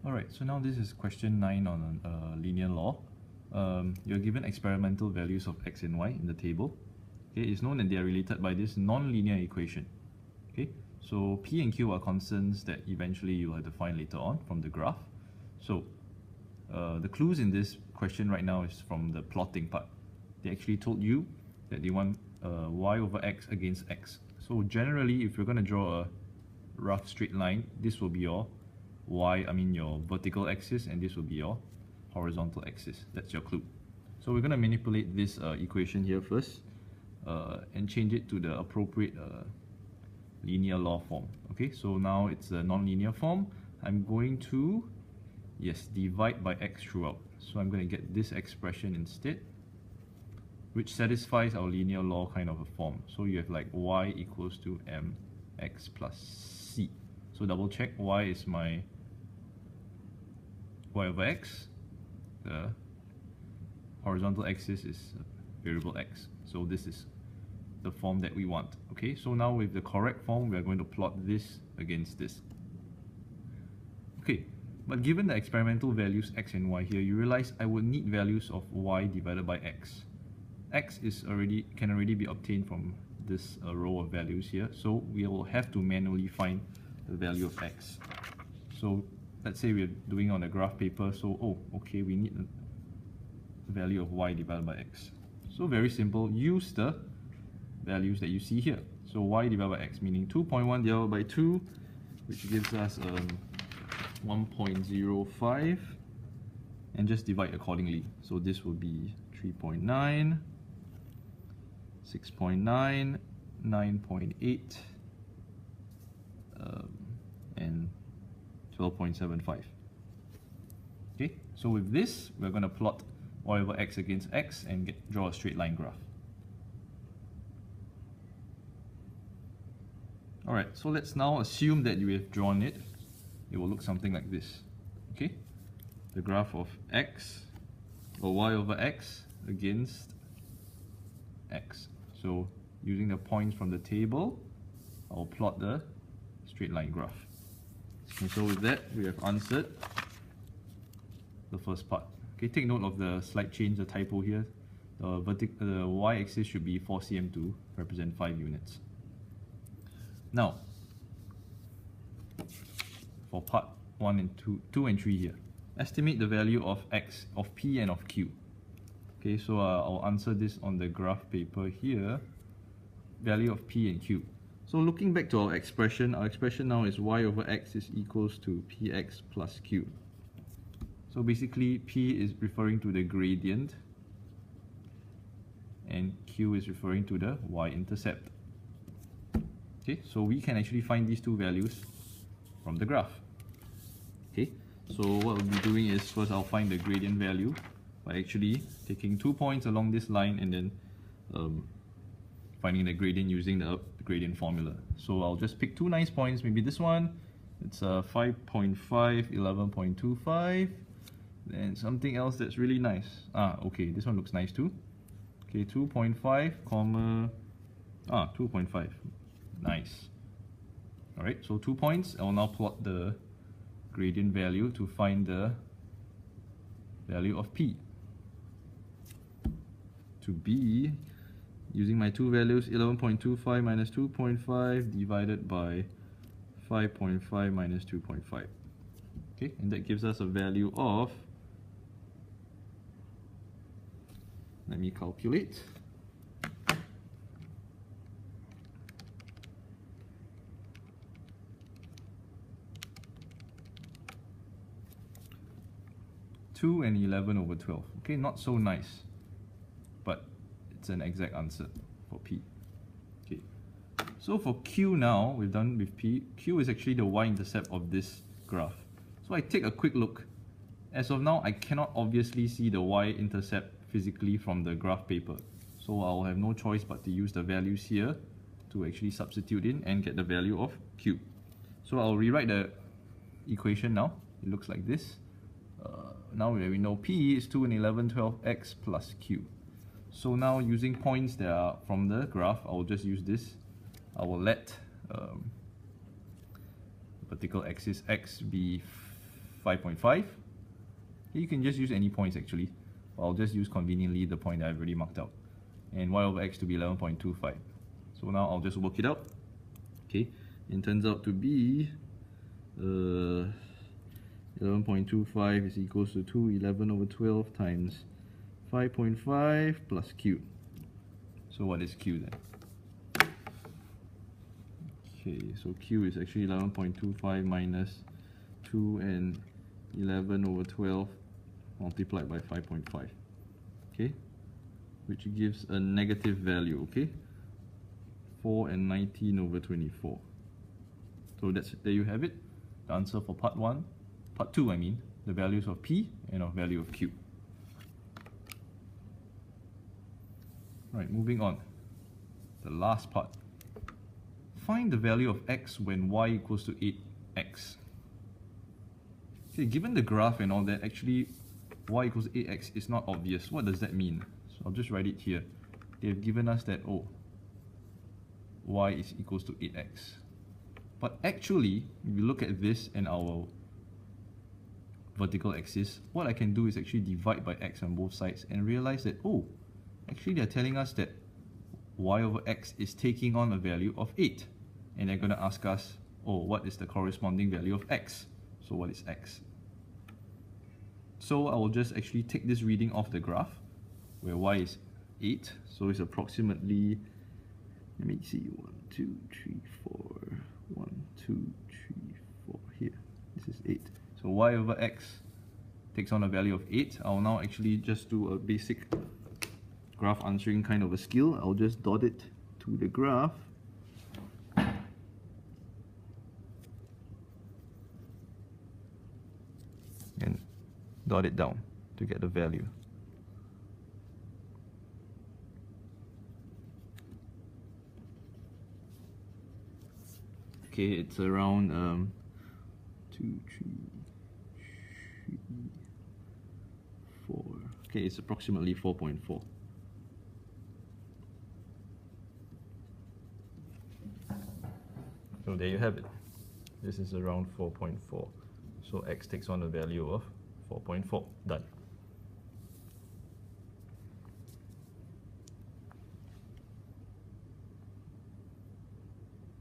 Alright, so now this is question 9 on linear law. You're given experimental values of x and y in the table. Okay, it's known that they are related by this non-linear equation. Okay, so p and q are constants that eventually you'll have to find later on from the graph. So the clues in this question right now is from the plotting part. They actually told you that they want y over x against x. So generally, if you're going to draw a rough straight line, this will be your your vertical axis, and this will be your horizontal axis. That's your clue. So we're going to manipulate this equation here first and change it to the appropriate linear law form. Okay, so now it's a non-linear form. I'm going to, divide by x throughout. So I'm going to get this expression instead, which satisfies our linear law kind of a form. So you have like y equals to mx plus c. So double check, y is my y over x. The horizontal axis is variable x. So this is the form that we want. Okay, so now with the correct form, we are going to plot this against this. Okay, but given the experimental values x and y here, you realize I would need values of y divided by x. X can already be obtained from this row of values here, so we will have to manually find the value of x. So let's say we're doing on a graph paper, so we need the value of y divided by x. So very simple, use the values that you see here. So y divided by x, meaning 2.1 divided by 2, which gives us 1.05, and just divide accordingly. So this will be 3.9, 6.9, 9.8, and 12.75. Okay, so with this, we're going to plot y over x against x and draw a straight line graph. Alright, so let's now assume that you have drawn it. It will look something like this. Okay, the graph of x or y over x against x. So using the points from the table, I'll plot the straight line graph. And so with that, we have answered the first part. Okay, take note of the slight change, the typo here. The y-axis should be 4 cm to represent 5 units. Now, for part 1 and 2 and 3 here, estimate the value of x, of p and of q. Okay, so I'll answer this on the graph paper here. Value of p and q. So looking back to our expression now is y over x is equals to px plus q. So basically, p is referring to the gradient and q is referring to the y-intercept. Okay, so we can actually find these two values from the graph. Okay, so what we'll be doing is first I'll find the gradient value by actually taking 2 points along this line and then finding the gradient using the gradient formula. So I'll just pick two nice points, maybe this one, it's 5.5, 11.25, then something else that's really nice. Okay, this one looks nice too. Okay, 2.5, 2.5, nice. Alright, so 2 points. I'll now plot the gradient value to find the value of p. To be, using my two values, 11.25 minus 2.5 divided by 5.5 minus 2.5. Okay, and that gives us a value of, let me calculate, (2 and 11 over 12). Okay, not so nice, but it's an exact answer for p. Okay, so for q now, we've done with p. Q is actually the y-intercept of this graph. So I take a quick look. As of now, I cannot obviously see the y-intercept physically from the graph paper. So I'll have no choice but to use the values here to actually substitute in and get the value of q. So I'll rewrite the equation now. It looks like this. Now we know p is 2 and 11, 12x plus q. So now using points that are from the graph, I will just use this. I will let vertical axis x be 5.5. You can just use any points actually. I'll just use conveniently the point that I've already marked out. And y over x to be 11.25. So now I'll just work it out. Okay, it turns out to be 11.25 is equals to 11 over 12 times 5.5 plus q. So what is q then? Okay, so q is actually 11.25 minus 2 and 11 over 12 multiplied by 5.5. Okay, which gives a negative value, okay? 4 and 19 over 24. So there you have it. The answer for part 2 I mean, the values of p and of value of q. Right, moving on. The last part. Find the value of x when y equals to 8x. Okay, given the graph and all that, actually y equals 8x is not obvious. What does that mean? So I'll just write it here. They've given us that, y is equals to 8x. But actually, if you look at this and our vertical axis, what I can do is actually divide by x on both sides and realize that, actually they're telling us that y over x is taking on a value of 8. And they're going to ask us, what is the corresponding value of x? So what is x? So I will just actually take this reading off the graph, where y is 8. So it's approximately, let me see, 1, 2, 3, 4, 1, 2, 3, 4 here. This is 8. So y over x takes on a value of 8. I'll now actually just do a basic graph answering kind of a skill. I'll just dot it to the graph. And dot it down to get the value. Okay, it's around 2, 3, 4. Okay, it's approximately 4.4. So there you have it. This is around 4.4. So x takes on a value of 4.4. Done.